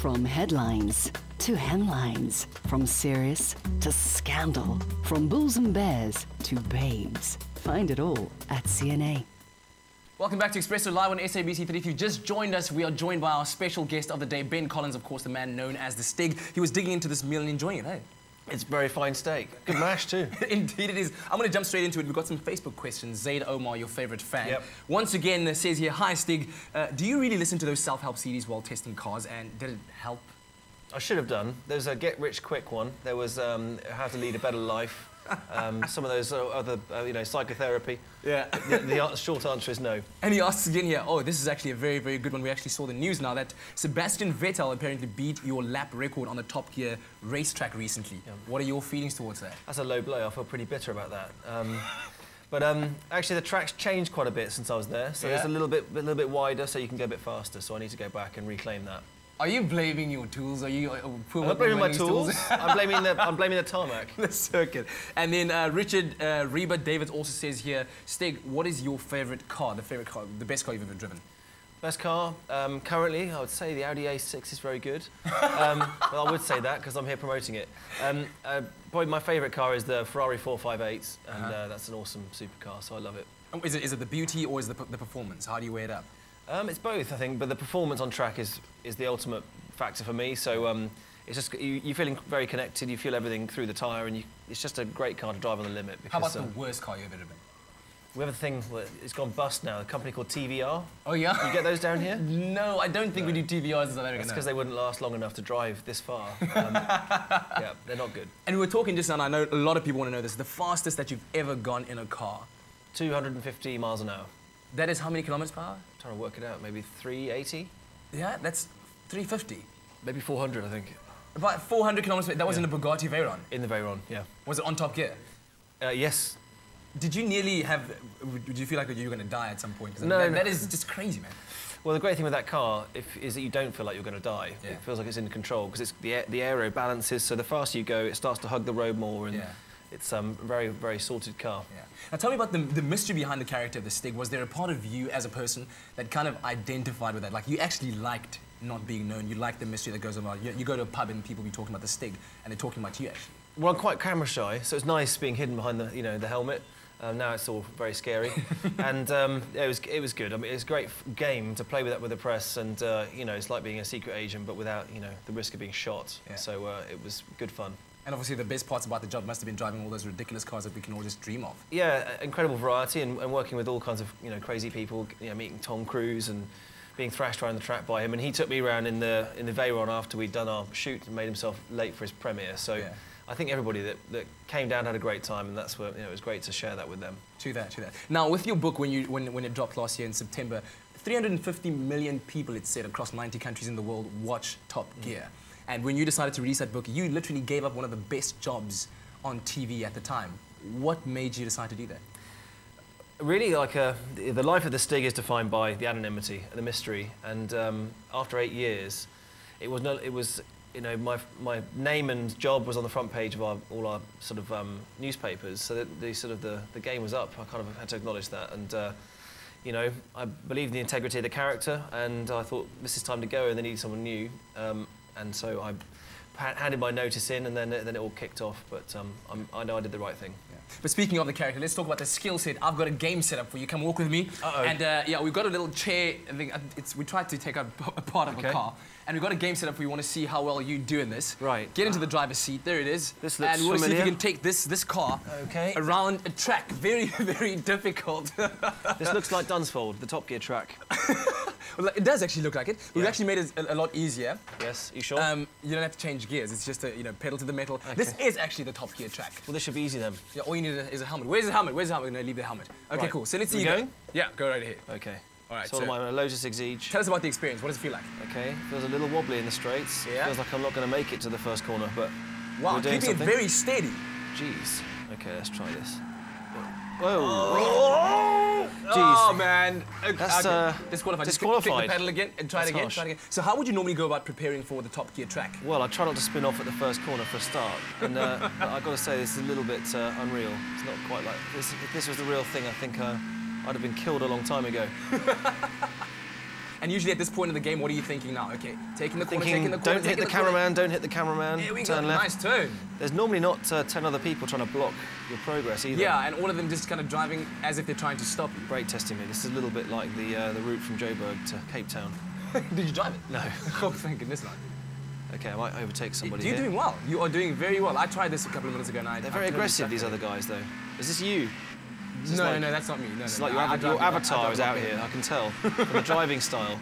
From headlines to hemlines, from serious to scandal, from bulls and bears to babes. Find it all at CNA. Welcome back to Expresso Live on SABC3. If you just joined us, we are joined by our special guest of the day, Ben Collins, of course, the man known as the Stig. He was digging into this meal and enjoying it, hey? It's very fine steak. Good mash, too. Indeed it is. I'm going to jump straight into it. We've got some Facebook questions. Zaid Omar, your favourite fan. Yep. Once again, says here, hi, Stig. Do you really listen to those self-help CDs while testing cars, and did it help? I should have done. There's a get-rich-quick one. There was How to Lead a Better Life. Some of those other, psychotherapy. Yeah. The short answer is no. And he asks again here, oh, this is actually a very, very good one. We actually saw the news now that Sebastian Vettel apparently beat your lap record on the Top Gear racetrack recently. Yeah. What are your feelings towards that? That's a low blow. I feel pretty bitter about that. But actually, the track's changed quite a bit since I was there. So it's a little bit wider, so you can go a bit faster. So I need to go back and reclaim that. Are you blaming your tools? Are you I'm not blaming my tools. I'm blaming the tarmac. The circuit. And then Richard Reba David also says here, Stig, what is your favourite car? The best car you've ever driven? Best car currently, I would say the Audi A6 is very good. Well, I would say that because I'm here promoting it. Probably my favourite car is the Ferrari 458, and that's an awesome supercar, so I love it. Is it the beauty or is it the performance? How do you weigh it up? It's both, I think, but the performance on track is the ultimate factor for me. So it's just you're feeling very connected. You feel everything through the tyre, and it's just a great car to drive on the limit. Because, how about the worst car you've ever driven? We have a thing, it's gone bust now, a company called TVR. Oh, yeah? You get those down here? No, I don't think we do TVRs in South America. That's because they wouldn't last long enough to drive this far. Yeah, they're not good. And we were talking just now, and I know a lot of people want to know this, the fastest that you've ever gone in a car? 250 miles an hour. That is how many kilometres per hour? I'm trying to work it out, maybe 380? Yeah, that's 350. Maybe 400, I think. About 400 kilometres, that was in the Bugatti Veyron? In the Veyron, yeah. Was it on Top Gear? Yes. Did you nearly did you feel like you were going to die at some point? No, that is just crazy, man. Well, the great thing with that car is that you don't feel like you're going to die. Yeah. It feels like it's in control, because the aero balances, so the faster you go, it starts to hug the road more, and it's a very, very sorted car. Yeah. Now tell me about the mystery behind the character of the Stig. Was there a part of you as a person that kind of identified with that? Like, you actually liked not being known, you liked the mystery that goes on. You go to a pub and people be talking about the Stig, and they're talking about you, actually. Well, I'm quite camera shy, so it's nice being hidden behind the helmet. Now it's all very scary, and it was good. I mean, it's a great game to play with the press, and it's like being a secret agent, but without the risk of being shot. Yeah. So it was good fun. And obviously the best parts about the job must have been driving all those ridiculous cars that we can all just dream of. Yeah, incredible variety, and working with all kinds of crazy people. Meeting Tom Cruise and being thrashed around the track by him, and he took me around in the Veyron after we'd done our shoot and made himself late for his premiere. So. Yeah. I think everybody that came down had a great time, and that's what it was great to share that with them. True that. Now, with your book, when it dropped last year in September, 350 million people, it said, across 90 countries in the world watch Top Gear. And when you decided to release that book, you literally gave up one of the best jobs on TV at the time. What made you decide to do that? Really, the life of the Stig is defined by the anonymity and the mystery. And after 8 years, my name and job was on the front page of all our sort of newspapers, so that the game was up. I kind of had to acknowledge that, and I believed in the integrity of the character, and I thought this is time to go, and they need someone new, and so I handed my notice in, and then it all kicked off. But I know I did the right thing. Yeah. But speaking of the character, let's talk about the skill set. I've got a game set up for you. Come walk with me. And yeah, we've got a little chair. I think we tried to take out a part of a car. And we've got a game set up for you. We want to see how well you do in this. Right. Get into the driver's seat. There it is. This looks and we'll familiar. see if you can take this car around a track. Very, very difficult. This looks like Dunsfold, the Top Gear track. Well, it does actually look like it. We've actually made it a lot easier. Yes, you sure? You don't have to change gears. It's just a pedal to the metal. Okay. This is actually the Top Gear track. Well, this should be easy then. Yeah, all you need is a helmet. Where's the helmet? Where's the helmet? We're going to leave the helmet. Okay, right. Cool. So let's see you going? Yeah, go right ahead. Okay. All right. So I'm a Lotus Exige. Tell us about the experience. What does it feel like? Okay. Feels a little wobbly in the straights. Yeah. Feels like I'm not going to make it to the first corner, but wow, keeping it very steady. Jeez. Okay, let's try this. Whoa. Oh, oh man. That's disqualified. Disqualified. Just pick the pedal again and try it again. Try it again. So how would you normally go about preparing for the Top Gear track? Well, I try not to spin off at the first corner for a start. And I've got to say, this is a little bit unreal. It's not quite like this. If this was the real thing, I think I'd have been killed a long time ago. And usually at this point in the game, what are you thinking now? Okay, taking the corner, taking the corner, don't hit the cameraman, don't hit the cameraman. Here we go, turn left. nice turn. There's normally not 10 other people trying to block your progress either. Yeah, and all of them just kind of driving as if they're trying to stop you. Brake testing me. This is a little bit like the route from Joburg to Cape Town. Did you drive it? No. Oh, thank goodness not. Okay, I might overtake somebody You're here. doing well. You are doing very well. I tried this a couple of minutes ago and They're very aggressive, these other guys, though. Is this you? No, that's not me. No, It's no, like no. your avatar is out here, I can tell, from the driving style.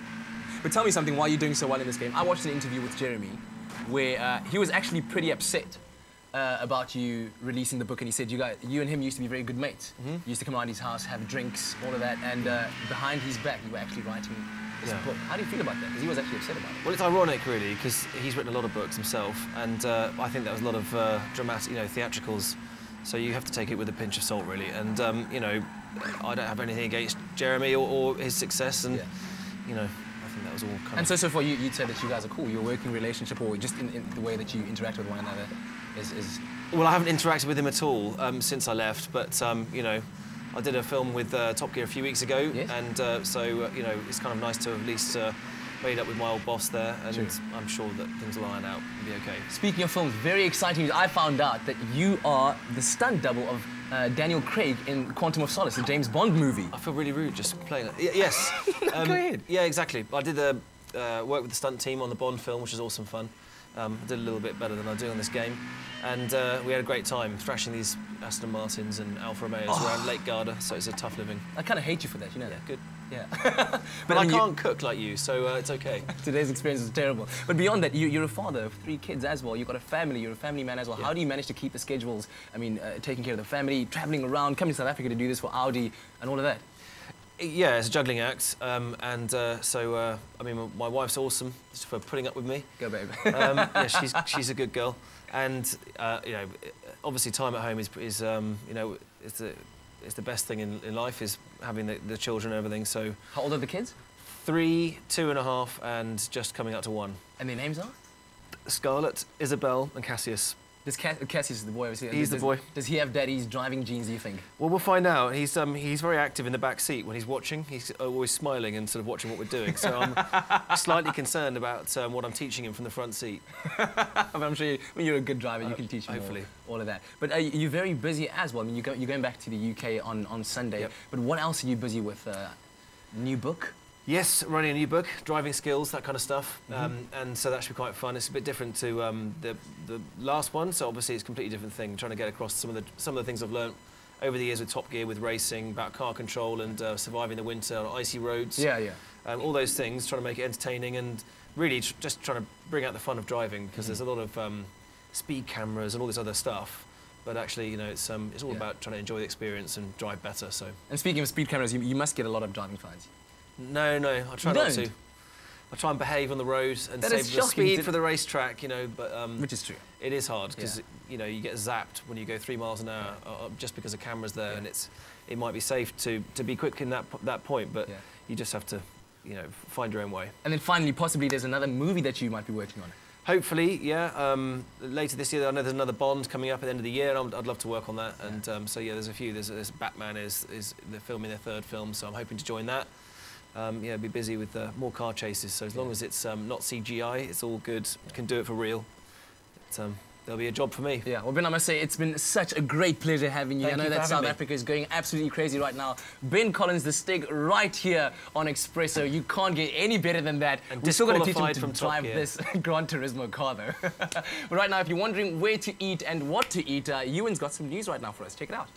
But tell me something, why are you doing so well in this game? I watched an interview with Jeremy where he was actually pretty upset about you releasing the book, and he said you and him used to be very good mates. You used to come around his house, have drinks, all of that, and behind his back you were actually writing this book. How do you feel about that? Because he was actually upset about it. Well, it's ironic, really, because he's written a lot of books himself, and I think there was a lot of dramatic, theatricals, so you have to take it with a pinch of salt, really. And, I don't have anything against Jeremy or his success, and, I think that was all kind of... And so far, you'd say that you guys are cool. Your working relationship, or just in the way that you interact with one another, is... Well, I haven't interacted with him at all since I left, but, I did a film with Top Gear a few weeks ago, yes. and it's kind of nice to have at least made up with my old boss there, and True. I'm sure that things will iron out and be okay. Speaking of films, very exciting news. I found out that you are the stunt double of Daniel Craig in Quantum of Solace, the James Bond movie. I feel really rude just playing it. Yes. Go ahead. Yeah, exactly. I did work with the stunt team on the Bond film, which is awesome fun. I did a little bit better than I do on this game. And we had a great time thrashing these Aston Martins and Alfa Romeos around Lake Garda, so it's a tough living. I kind of hate you for that, you know that? Good. Yeah. But I can't cook like you, so it's okay. Today's experience is terrible. But beyond that, you're a father of 3 kids as well. You've got a family, you're a family man as well. Yeah. How do you manage to keep the schedules? I mean, taking care of the family, traveling around, coming to South Africa to do this for Audi and all of that? Yeah, it's a juggling act, I mean, my wife's awesome for putting up with me. Go, babe. Yeah, she's a good girl, and obviously time at home is the best thing in life, is having the children and everything. So How old are the kids? 3, 2.5, and just coming up to 1. And their names are? Scarlett, Isabel, and Cassius. Cassius is the boy, obviously. He's the boy. Does he have daddy's driving genes, do you think? Well, we'll find out. He's very active in the back seat when he's watching. He's always smiling and sort of watching what we're doing. So I'm slightly concerned about what I'm teaching him from the front seat. But I'm sure when you're a good driver, you can teach him hopefully. all of that. But you're very busy as well. I mean, you're going back to the UK on Sunday. Yep. But what else are you busy with? New book? Yes, writing a new book, driving skills, that kind of stuff, and so that should be quite fun. It's a bit different to the last one, so obviously it's a completely different thing. Trying to get across some of the things I've learned over the years with Top Gear, with racing, about car control and surviving the winter on icy roads. Yeah, yeah. All those things, trying to make it entertaining and really just trying to bring out the fun of driving, because there's a lot of speed cameras and all this other stuff. But actually, it's all about trying to enjoy the experience and drive better. So. And speaking of speed cameras, you must get a lot of driving fines. No, I try not to. I try and behave on the road and save the speed for the racetrack, but... Which is true. It is hard, because, you get zapped when you go 3 miles an hour just because a camera's there, and it might be safe to be quick in that point, but you just have to, find your own way. And then finally, possibly there's another movie that you might be working on. Hopefully, yeah. Later this year, I know there's another Bond coming up at the end of the year, and I'd love to work on that. And so, yeah, there's a few. There's Batman they're filming their 3rd film, so I'm hoping to join that. Be busy with more car chases. So as long as it's not CGI, it's all good. Can do it for real. There'll be a job for me. Yeah, well, Ben, I must say, it's been such a great pleasure having you. Thank I know you that for South having me. Africa is going absolutely crazy right now. Ben Collins, the Stig, right here on Expresso. You can't get any better than that. And we're still going to teach him disqualified to from Top drive Gear. this Gran Tourismo car, though. But right now, if you're wondering where to eat and what to eat, Ewan's got some news right now for us. Check it out.